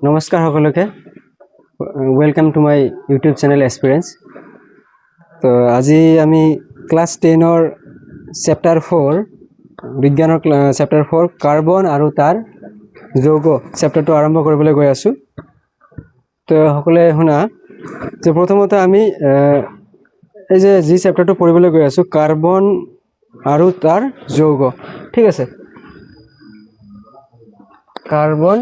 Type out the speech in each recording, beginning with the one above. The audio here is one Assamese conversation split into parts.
নমস্কাৰ সকলোকে welcome to my YouTube channel experience. তো আজি আমি ক্লাছ 10 চেপ্টাৰ 4 বিজ্ঞানৰ চেপ্টাৰ 4 কাৰ্বন আৰু তাৰ যৌগ চেপ্টাৰটো আৰম্ভ কৰিবলৈ গৈ আছো। তো সকলোৱে শুনা যে প্ৰথমতে আমি এই যে জি চেপ্টাৰটো পঢ়িবলৈ গৈ আছো কাৰ্বন আৰু তাৰ যৌগ। ঠিক আছে, কাৰ্বন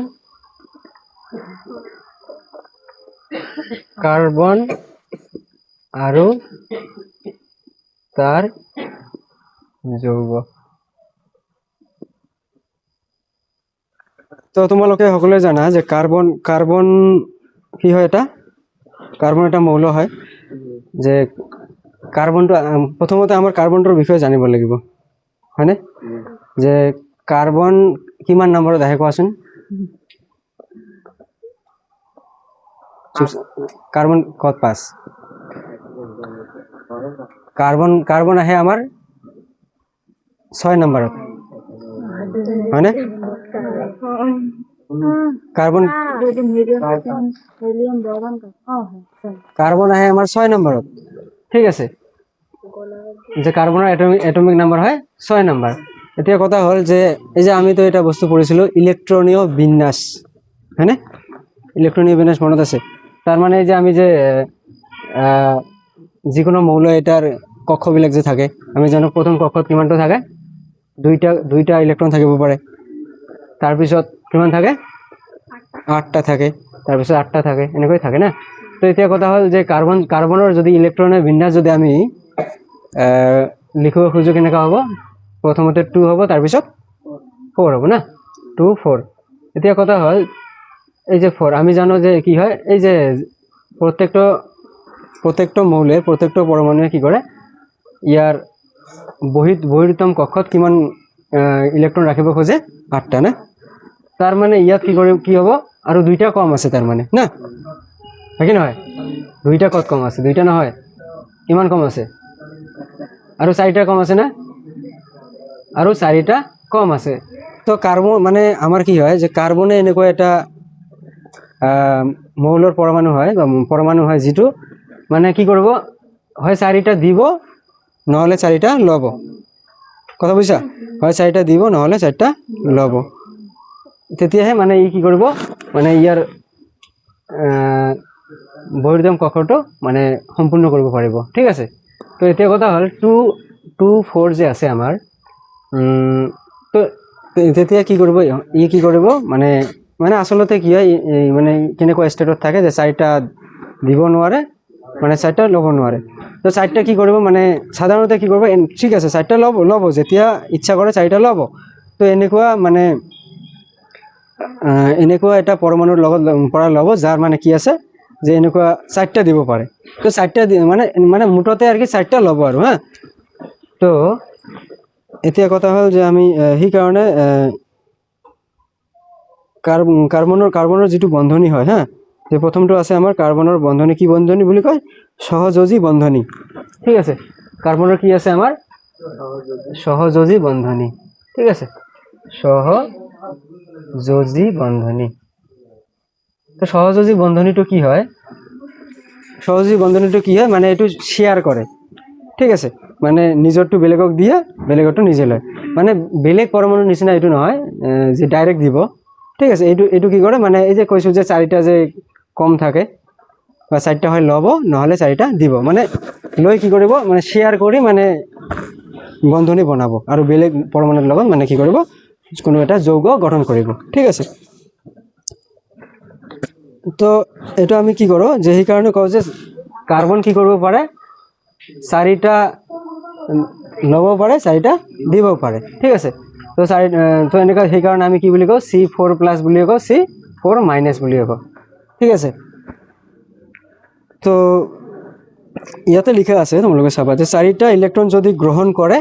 আৰু তাৰ যৌগ। তো তোমালোকে সকলোৱে জানা যে কাৰ্বন কি হয়, কাৰ্বন এটা মৌল হয়। যে কাৰ্বনটো প্ৰথমতে আমাৰ কাৰ্বনটোৰ বিষয়ে জানিব লাগিব, হয়নে? যে কাৰ্বন কিমান নম্বৰত আহে কোৱাচোন? কাৰ্বন কত 5? কাৰ্বন আহে আমাৰ 6 নম্বৰত, হয়নে? কাৰ্বন আহে আমাৰ 6 নম্বৰত। ঠিক আছে, যে কাৰ্বনৰ এটমিক নাম্বাৰ হয় 6 নম্বৰ। এতিয়া কথা হ'ল যে এই যে আমিতো এটা বস্তু পঢ়িছিলো ইলেক্ট্ৰনীয় বিন্যাস, হয়নে? ইলেক্ট্ৰনীয় বিন্যাস মনত আছে? তাৰ মানে যে আমি যে যিকোনো মৌল এটাৰ কক্ষবিলাক যে থাকে, আমি জানো প্ৰথম কক্ষত কিমানটা থাকে? দুইটা ইলেক্ট্ৰন থাকিব পাৰে। তাৰপিছত কিমান থাকে? 8টা থাকে। তাৰপিছত 8টা থাকে, এনেকৈ থাকে না। তো এতিয়া কথা হ'ল যে কাৰ্বনৰ যদি ইলেক্ট্ৰনৰ বিন্যাস যদি আমি লিখিব খোজো কেনেকুৱা হ'ব? প্ৰথমতে 2 হ'ব, তাৰপিছত 4 হ'ব না, 2 4। এতিয়া কথা হ'ল এই যে 4 আমি জানো যে কি হয়, এই যে প্ৰত্যেকটো মৌলে প্ৰত্যেকটো পৰমাণুৱে কি কৰে, ইয়াৰ বহিৰ্তম কক্ষত কিমান ইলেক্ট্ৰন ৰাখিব খোজে? 8টা না। তাৰ মানে ইয়াত কি হ'ব আৰু 2টা কম আছে তাৰ মানে না, হয় কি নহয়? 2টা কত কম আছে? 2টা নহয়, কিমান কম আছে? আৰু 4টা কম আছে না, আৰু 4টা কম আছে। তো কাৰ্বন মানে আমাৰ কি হয় যে কাৰ্বনে এনেকুৱা এটা মৌলৰ পৰমাণু হয় যিটো মানে কি কৰিব, হয় 4টা দিব নহলে 4টা ল'ব। কথা বুজিছা? হয় 4টা দিব নহলে 4টা ল'ব। তেতিয়াহে মানে ই কি কৰিব, মানে ইয়াৰ বহিৰ্তম কক্ষটো মানে সম্পূৰ্ণ কৰিব পাৰিব। ঠিক আছে, তো এতিয়া কথা হ'ল 2 4 যে আছে আমাৰ, তো তেতিয়া কি কৰিব, ই কি কৰিব মানে আচলতে কি হয়, মানে কেনেকুৱা ষ্টেটত থাকে যে 4টা দিব নোৱাৰে, মানে 4টা ল'ব নোৱাৰে। তো 4টা কি কৰিব, মানে সাধাৰণতে কি কৰিব, ঠিক আছে 4টা ল'ব যেতিয়া ইচ্ছা কৰে 4টা ল'ব। তো এনেকুৱা এটা পৰমাণুৰ লগত পৰা ল'ব যাৰ মানে কি আছে যে এনেকুৱা 4টা দিব পাৰে। তো 4টা মানে মুঠতে আৰ কি 4টা ল'ব আৰু হা। তো এতিয়া কথা হ'ল যে আমি সেইকাৰণে কাৰ্বনৰ যিটো বন্ধনী হয় হা, যে প্ৰথমটো আছে আমাৰ কাৰ্বনৰ বন্ধনী, কি বন্ধনী বুলি কয়? সহযোজী বন্ধনী। ঠিক আছে, কাৰ্বনৰ কি আছে আমাৰ? সহযোজী বন্ধনী। ঠিক আছে, সহযোজী বন্ধনী। তো সহযোজী বন্ধনীটো কি হয়? সহযোজী বন্ধনীটো কি হয়, মানে এইটো শেয়াৰ কৰে। ঠিক আছে, মানে নিজৰটো বেলেগক দিয়ে, বেলেগৰটো নিজে লয়। মানে বেলেগ পৰমাণুৰ নিচিনা এইটো নহয় যে ডাইৰেক্ট দিব। ঠিক আছে, এইটো কি কৰে, মানে এই যে কৈছো যে 4টা যে কম থাকে বা 4টা হয় ল'ব নহলে 4টা দিব, মানে লৈ কি কৰিব, মানে শেয়াৰ কৰি মানে বন্ধনী বনাব আৰু বেলেগ পৰমাণুৰ লগত মানে কি কৰিব, কোনো এটা যৌগ গঠন কৰিব। ঠিক আছে, তো এইটো আমি কি কৰোঁ যে সেইকাৰণে কওঁ যে কাৰ্বন কি কৰিব পাৰে, 4টা ল'ব পাৰে, 4টা দিব পাৰে। ঠিক আছে, তো এনেকুৱা সেইকাৰণে আমি কি বুলি কওঁ, C4+ বুলিও কওঁ, C4- বুলিও কওঁ। ঠিক আছে, তো ইয়াতে লিখা আছে, তোমালোকে চাবা যে 4টা ইলেক্ট্ৰন যদি গ্ৰহণ কৰে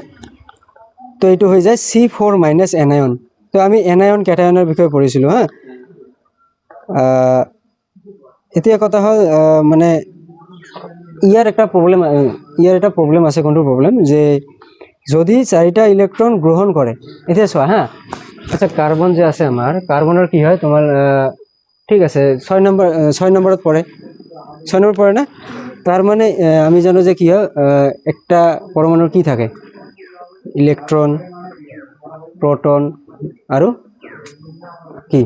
তো এইটো হৈ যায় C4- এনায়ন। তো আমি এনায়ন কেটায়নৰ বিষয়ে পঢ়িছিলো হা। এতিয়া কথা হ'ল মানে ইয়াৰ এটা প্ৰব্লেম আছে। কোনটো প্ৰব্লেম? যে যদি 4টা ইলেক্ট্ৰন গ্ৰহণ কৰে, এতিয়া চোৱা হা, আচ্ছা কাৰ্বন যে আছে আমাৰ, কাৰ্বনৰ কি হয় তোমাৰ ঠিক আছে 6 নম্বৰত পৰে 6 নম্বৰ পৰে না তাৰ মানে আমি জানো যে কি হয় একটা পৰমাণুৰ কি থাকে ইলেক্ট্ৰন প্ৰটন আৰু কি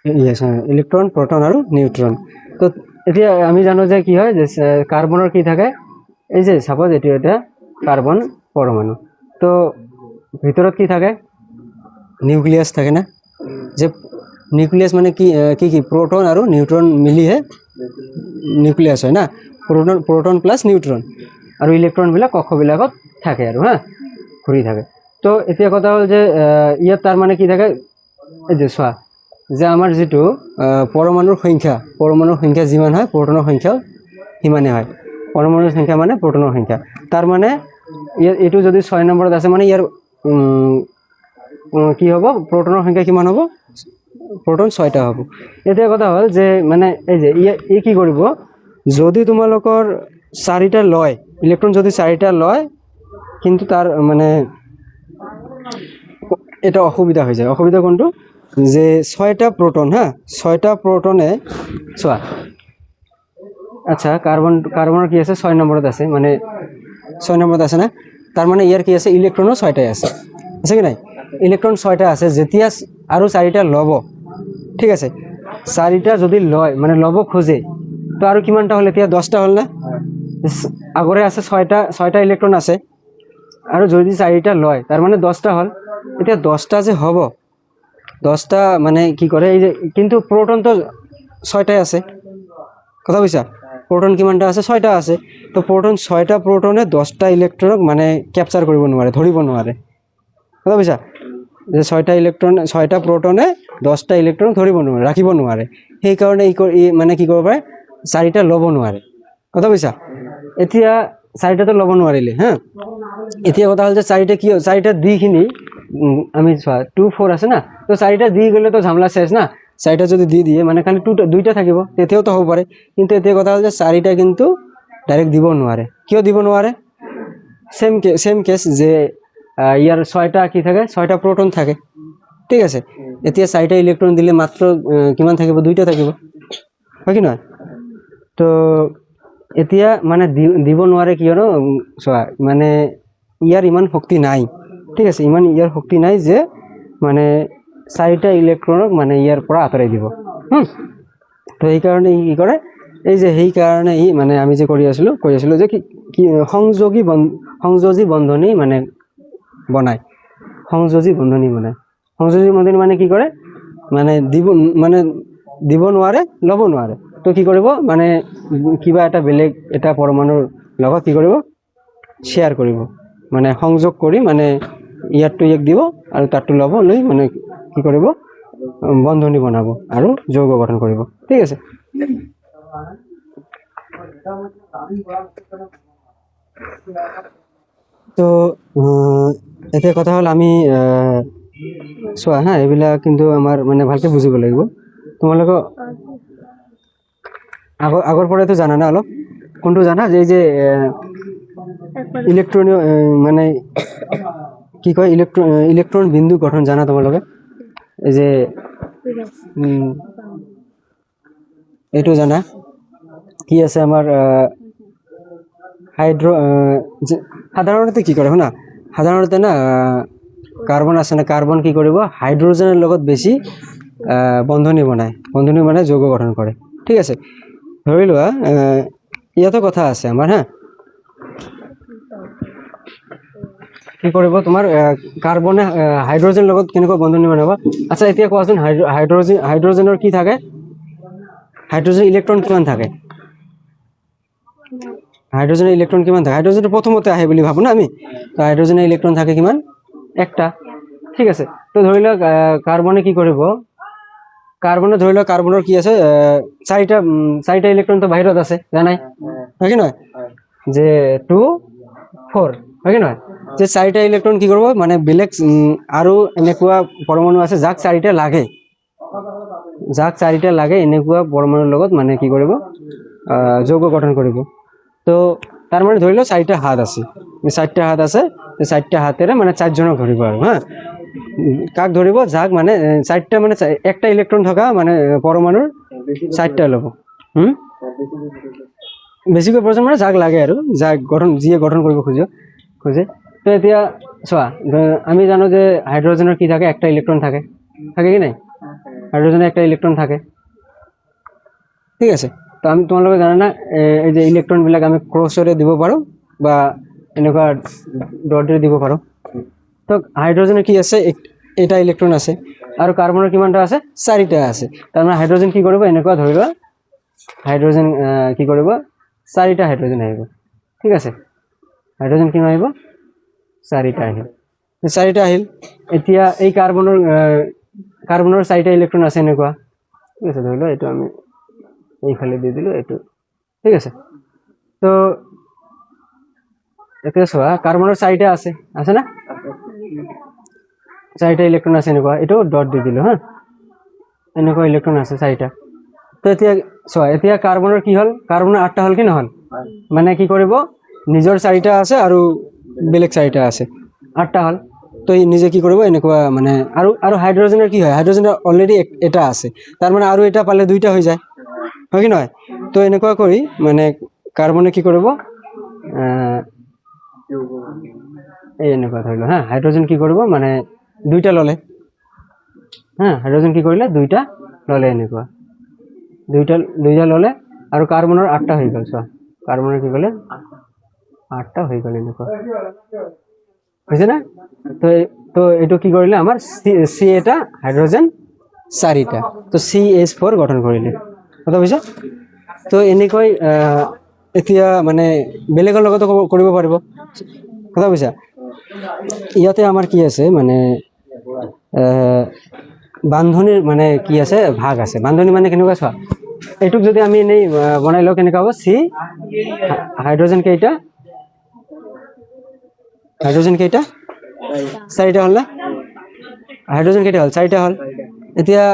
ইয়েস ইলেক্ট্ৰন প্ৰটন আৰু নিউট্ৰন তো এতিয়া আমি জানো যে কি হয় যে কাৰ্বনৰ কি থাকে এই যে সাপোজ এটি এটা কাৰ্বন পৰমাণু তো ভিতৰত কি থাকে নিউক্লিয়াস থাকে না যে নিউক্লিয়াস মানে কি কি প্রোটন আৰু নিউট্ৰন মিলিহে নিউক্লিয়াস হয় না প্ৰোটন প্লাস নিউট্ৰন আৰু ইলেক্ট্ৰন বিলাক কক্ষবিলাকত থাকে আৰু হ্যাঁ ঘূৰি থাকে তো এতিয়া কথা হ'ল যে ইয়াত তাৰ মানে কি থাকে এই যে চোৱা যে আমাৰ যেটো পৰমাণুৰ সংখ্যা যিমান হয় প্ৰটনৰ সংখ্যাও সিমানে হয় পৰমাণুৰ সংখ্যা মানে প্ৰটনৰ সংখ্যা তাৰ মানে এটো যদি 6 নম্বৰত আছে মানে ইয়াৰ কি হ'ব প্ৰটনৰ সংখ্যা কিমান হ'ব প্ৰটন 6টা হ'ব এতিয়া কথা হ'ল যে মানে এই যে ই কি কৰিব যদি তোমালোকৰ 4টা লয় ইলেক্ট্ৰন যদি 4টা লয় কিন্তু তাৰ মানে এটা অসুবিধা হৈ যায় অসুবিধা কোনটো যে 6টা প্ৰোটন হ্যাঁ 6টা প্ৰোটনে চোৱা আচ্ছা কাৰ্বনৰ কি আছে 6 নম্বৰত আছে মানে 6 নম্বৰত আছে না তাৰ মানে ইয়াৰ কি আছে ইলেক্ট্ৰনো 6টাই আছে কি নাই ইলেক্ট্ৰন 6টা আছে যেতিয়া আৰু 4টা লব ঠিক আছে 4টা যদি লয় মানে লব খোজে তো আৰু কিমানটা হল এতিয়া 10টা হল না আগৰে আছে 6টা ইলেক্ট্ৰন আছে আৰু যদি 4টা লয় তাৰ মানে 10টা হল এতিয়া 10টা যে হ'ব 10টা মানে কি কৰে এই যে কিন্তু প্রোটন তো 6টাই আছে কথা বুঝছা প্রোটন কিমানটা আছে 6টা আছে তো প্রোটন 6টা প্রোটনে 10টা ইলেক্ট্রনক মানে ক্যাপচার কৰিব নোৱাৰে ধৰিব নোৱাৰে কথা বুঝছা যে 6টা ইলেক্ট্ৰন 6টা প্ৰোটনে 10টা ইলেক্ট্ৰন ধৰিব নোৱাৰে ৰাখিব নোৱাৰে সেই কাৰণে মানে কি কৰিব পাৰে 4টা ল'ব নোৱাৰে কথা বুঝছা এতিয়া 4টা তো ল'ব নোৱাৰিলে হ্যাঁ এতিয়া কথা হ'ল যে 4টা কি 4টা দিখিনি আমি 2 4 আছে না তো 4টা দি গলে তো ঝামেলা শেষ না 4টা যদি দি দিয়ে মানে খালি 2টা থাকিব তেতিয়াও তো হ'ব পাৰে কিন্তু এতিয়া কথা হ'ল যে 4টা কিন্তু ডাইৰেক্ট দিব নোৱাৰে কিয় দিব নোৱাৰে সেম কেস যে ইয়াৰ 6টা কি থাকে 6টা প্ৰোটন থাকে ঠিক আছে এতিয়া 4টা ইলেক্ট্ৰন দিলে মাত্ৰ কিমান থাকিব 2টা থাকিব হয় কি নহয় তো এতিয়া মানে দিব নোৱাৰে কিয়নো চোৱা মানে ইয়াৰ ইমান শক্তি নাই ঠিক আছে ইমান ইয়াৰ শক্তি নাই যে মানে 4টা ইলেক্ট্ৰনক মানে ইয়াৰ পৰা আঁতৰাই দিব তো এই কাৰণে কি কৰে এই যে সেই কাৰণে মানে আমি যে কৈ আছিলো যে কি সংযোজী বন্ধনী মানে বনায় সংযোজী বন্ধনী মানে কি কৰে মানে দিব নোৱাৰে ল'ব নোৱাৰে তো কি কৰিব মানে কিবা এটা বেলেগ এটা পৰমাণুৰ লগত কি কৰিব শ্বেয়াৰ কৰিব মানে সংযোগ কৰি মানে ইয়াৰটো ইয়াক দিব আৰু তাৰটো ল'ব লৈ মানে কি কৰিব বন্ধনী বনাব আৰু যৌগ গঠন কৰিব ঠিক আছে তো এতিয়া কথা হ'ল আমি চোৱা হা এইবিলাক কিন্তু আমাৰ মানে ভালকে বুজিব লাগিব তোমালোক আগৰ পৰাইতো জানা না অলপ কোনটো জানা যে এই যে ইলেক্ট্ৰন মানে কি কয় ইলেক্ট্ৰন বিন্দু গঠন জানা তোমালোকে এই যে এইটো জানা কি আছে আমাৰ হাইড্ৰো সাধাৰণতে কি কৰে শুনা সাধাৰণতে না কাৰ্বন আছে না কাৰ্বন কি কৰিব হাইড্ৰোজেনেৰ লগত বেছি বন্ধনী বনায় যৌগ গঠন কৰে ঠিক আছে ধৰি লোৱা ইয়াতো কথা আছে আমাৰ হ্যাঁ কি কৰিব তোমাৰ কাৰ্বনে হাইড্ৰোজেন লগত কেনেকৈ বন্ধনী বনাব আচ্ছা এতিয়া কোৱাচোন হাইড্ৰোজেনৰ কি থাকে হাইড্রোজেন ইলেক্ট্রন কিমান থাকে হাইড্রোজেনের ইলেক্ট্রন কিমান থাকে হাইড্রোজেন প্রথমতে আহে বুলি ভাবো না আমি তো হাইড্রোজেনের ইলেক্ট্রন থাকে কিমান একটা ঠিক আছে তো ধৰি লোৱা কাৰ্বনে কি কৰিব কাৰ্বনে ধৰি লোৱা কাৰ্বনৰ কি আছে 4টা ইলেক্ট্ৰন তো বাহিৰত আছে জানাই হয় কি নহয় যে 2 4 হয় কি নহয় যে 4টা ইলেক্ট্রন কি কৰিব মানে বেলেগ আৰু এনেকুৱা পৰমাণু আছে যাক 4টা লাগে এনেকুৱা পৰমাণুৰ লগত মানে কি কৰিব যৌগ গঠন কৰিব তো তাৰ মানে ধৰি লও 4টা হাত আছে 4টা হাত আছে 4টা হাতেৰে মানে 4জনক ধৰিব আৰু হ্যাঁ কাক ধৰিব যাক মানে চাৰিটা মানে একটা ইলেক্ট্ৰন থকা মানে পৰমাণুৰ চাৰিটা ল'ব বেছিকৈ প্ৰয়োজন মানে যাক লাগে আৰু যাক যিয়ে গঠন কৰিব খোজে তো এতিয়া চোৱা আমি জানো যে হাইড্ৰজেনৰ কি থাকে একটা ইলেক্ট্ৰন থাকে কি নাই হাইড্ৰজেনৰ একটা ইলেক্ট্ৰন থাকে ঠিক আছে তো আমি তোমালোকে জানা না এই যে ইলেক্ট্ৰনবিলাক আমি ক্ৰছৰে দিব পাৰোঁ বা এনেকুৱা ডটেৰে দিব পাৰোঁ তো হাইড্ৰজেনৰ কি আছে এটা ইলেক্ট্ৰন আছে আৰু কাৰ্বনৰ কিমানটা আছে চাৰিটা আছে তাৰমানে হাইড্ৰজেন কি কৰিব এনেকুৱা ধৰি লোৱা হাইড্ৰজেন কি কৰিব চাৰিটা হাইড্ৰজেন আহিব ঠিক আছে হাইড্ৰজেন কিমান আহিব চাৰিটা আহিল এতিয়া এই কাৰ্বনৰ চাৰিটা ইলেক্ট্ৰন আছে এনেকুৱা ঠিক আছে ধৰি লোৱা এইটো আমি এইফালে দি দিলোঁ এইটো ঠিক আছে তো এতিয়া চোৱা কাৰ্বনৰ চাৰিটা আছে না চাৰিটা ইলেক্ট্ৰন আছে এনেকুৱা এইটো ডট দি দিলোঁ হা এনেকুৱা ইলেক্ট্ৰন আছে চাৰিটা তো এতিয়া চোৱা এতিয়া কাৰ্বনৰ কি হ'ল কাৰ্বনৰ 8টা হ'ল কি নহ'ল মানে কি কৰিব নিজৰ চাৰিটা আছে আৰু বেলেগ চাৰিটা আছে 8টা হ'ল তো নিজে কি কৰিব এনেকুৱা মানে আৰু হাইড্ৰজেনৰ কি হয় হাইড্ৰজেনৰ অলৰেডি এটা আছে তাৰ মানে আৰু এটা পালে 2টা হৈ যায় হয় কি নহয় তো এনেকুৱা কৰি মানে কাৰ্বনে কি কৰিব এই এনেকুৱা ধৰি লওঁ হা হাইড্ৰজেন কি কৰিব মানে 2টা ল'লে হা হাইড্ৰজেন কি কৰিলে 2টা ল'লে এনেকুৱা 2টা ল'লে আৰু কাৰ্বনৰ 8টা হৈ গ'ল চোৱা কাৰ্বনৰ কি ক'লে 8টা হৈ গ'ল এনেকুৱা হৈছে না তো এইটো কি কৰিলে আমাৰ চি এটা হাইড্ৰজেন 4টা তো CH4 গঠন কৰিলে কথা বুজিছা তো এনেকৈ এতিয়া মানে বেলেগৰ লগতো কৰিব পাৰিব কথা বুজিছা ইয়াতে আমাৰ কি আছে মানে বান্ধনীৰ মানে কি আছে ভাগ আছে বান্ধনী মানে কেনেকুৱা চোৱা এইটোক যদি আমি এনেই বনাই লওঁ কেনেকুৱা হ'ব চি হাইড্ৰজেন কেইটা 4টা হ'ল না হাইড্ৰজেন কেইটা হ'ল 4টা হ'ল এতিয়া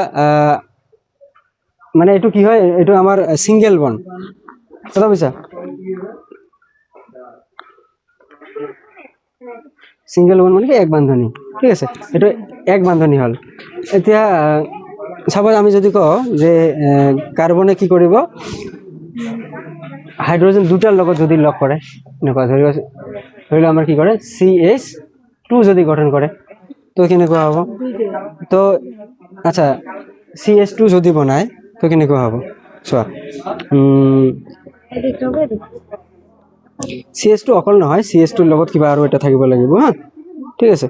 মানে এইটো কি হয় এইটো আমাৰ সিঙ্গেল বন্ড কথা বুজিছা সিঙ্গেল বন্ড মানে কি এক বান্ধনী ঠিক আছে এইটো এক বান্ধনী হ'ল এতিয়া চাপোজ আমি যদি কওঁ যে কাৰ্বনে কি কৰিব হাইড্ৰজেন 2টাৰ লগত যদি লগ কৰে এনেকুৱা ধৰি লোৱা আমাৰ কি কৰে CH2 যদি গঠন কৰে তো কেনেকুৱা হ'ব তো আচ্ছা CH2 যদি বনায় তো কেনেকুৱা হ'ব চোৱা CH2 অকল নহয় CH2ৰ লগত কিবা আৰু এটা থাকিব লাগিব হা ঠিক আছে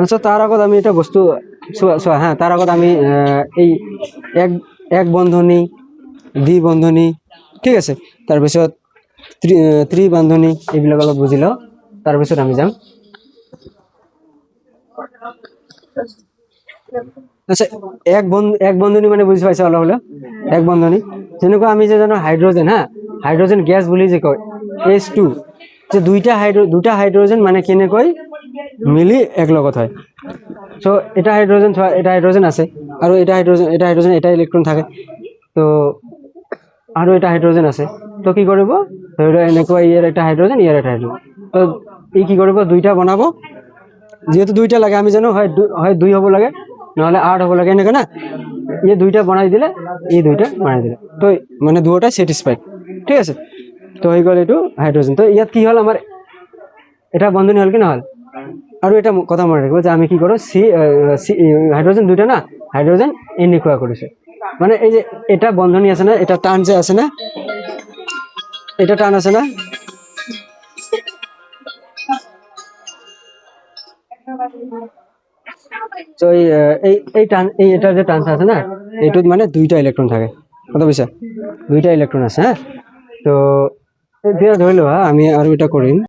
আচ্ছা তাৰ আগত আমি এটা বস্তু চোৱা হা তাৰ আগত আমি এই এক বন্ধনী দ্বি বন্ধনী ঠিক আছে তাৰপিছত ত্ৰিবান্ধনী এইবিলাক অলপ বুজি লওঁ তাৰপিছত আমি যাম আচ্ছা এক বন্ধনী মানে বুজি পাইছা অলপ হ'লেও এক বন্ধনী যেনেকুৱা আমি যে জানো হাইড্ৰজেন হা হাইড্ৰজেন গেছ বুলি যে কয় H2 যে দুটা হাইড্ৰজেন মানে কেনেকৈ মিলি এক লগত হয় সো এটা হাইড্ৰজেন আছে আৰু এটা হাইড্ৰজেন এটা ইলেক্ট্ৰন থাকে তো আৰু এটা হাইড্ৰজেন আছে তো কি কৰিব ধৰি লোৱা এনেকুৱা ইয়াৰ এটা হাইড্ৰজেন তো ই কি কৰিব 2টা বনাব যেহেতু 2টা লাগে আমি জানো হয় 2 হ'ব লাগে নহলে 8 হ'ব লাগে এনেকুৱা না এই 2টা বনাই দিলে এই 2টা বনাই দিলে তো মানে দুয়োটা স্যাটিসফাইড ঠিক আছে তো হৈ গ'ল এইটো হাইড্ৰজেন তো ইয়াত কি হ'ল আমাৰ এটা বন্ধনী হ'ল কি নহ'ল আৰু এটা কথা মনত ৰাখিব যে আমি কি কৰোঁ হাইড্ৰজেন 2টা না হাইড্ৰজেন এনেকুৱা কৰিছে মানে এই যে এটা বন্ধনী আছে না এটা টান যে আছে না এটা টান আছে না তো এই টান এটার যে টান আছে না এইটোত মানে 2টা ইলেক্ট্ৰন থাকে কথা বুজিছা 2টা ইলেক্ট্ৰন আছে হা তো এতিয়া ধৰি লোৱা আমি আৰু এটা কৰিম